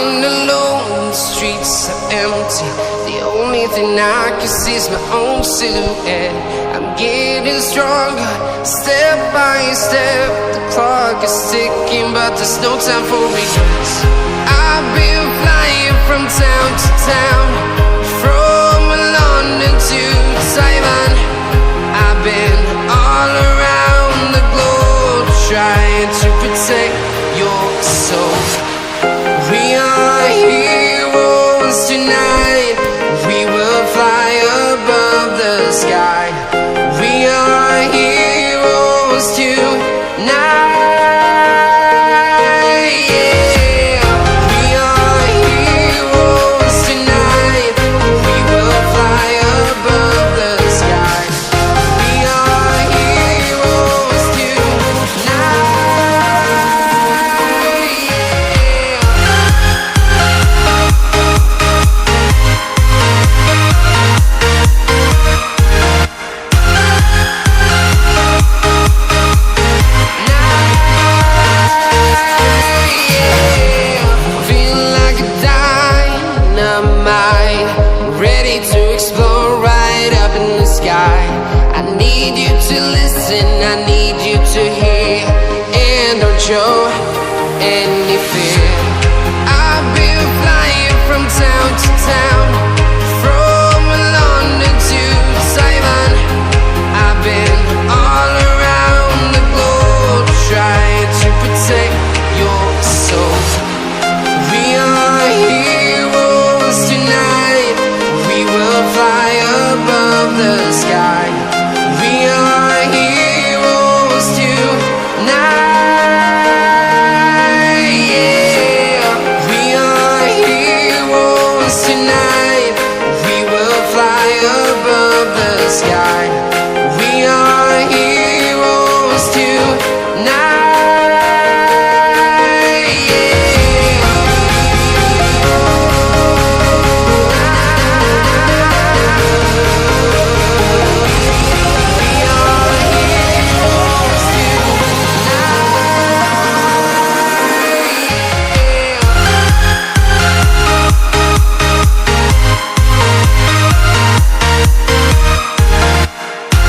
Walking alone, the streets are empty. The only thing I can see is my own silhouette. I'm getting stronger, step by step. The clock is ticking, but there's no time for regrets. I've been flying from town to town, from London to Taiwan. I've been all around the globe, trying to protect your soul. We are heroes tonight. We will fly above the sky. We are heroes tonight. Yeah. We are heroes tonight. We will fly above the sky. We are heroes tonight. Feel like a dynamite, ready to explode right up in the sky. I need you to listen, I need you to hear, and don't show any fear. I've been flying from town to town, from London to Taiwan. I've been all around the globe, trying to protect your soul. We are heroes tonight. We will fly above the sky. We are heroes tonight. Yeah. We are heroes tonight.